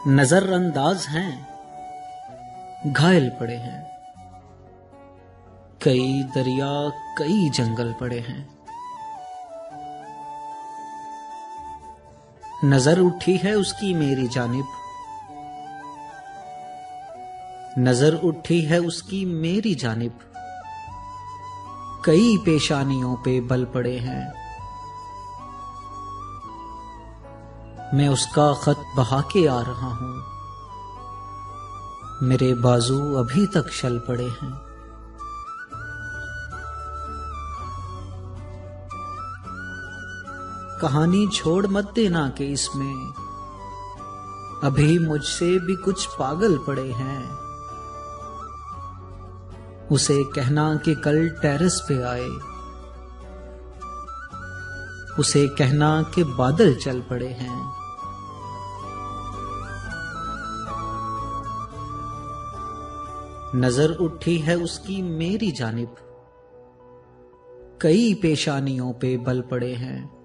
नजरअंदाज हैं, घायल पड़े हैं। कई दरिया कई जंगल पड़े हैं। नजर उठी है उसकी मेरी जानिब, नजर उठी है उसकी मेरी जानिब। कई पेशानियों पे बल पड़े हैं। मैं उसका खत बहा के आ रहा हूं, मेरे बाजू अभी तक शल पड़े हैं। कहानी छोड़ मत देना कि इसमें अभी मुझसे भी कुछ पागल पड़े हैं। उसे कहना कि कल टेरेस पे आए, उसे कहना कि बादल चल पड़े हैं। नजर उठी है उसकी मेरी जानिब, कई पेशानियों पे बल पड़े हैं।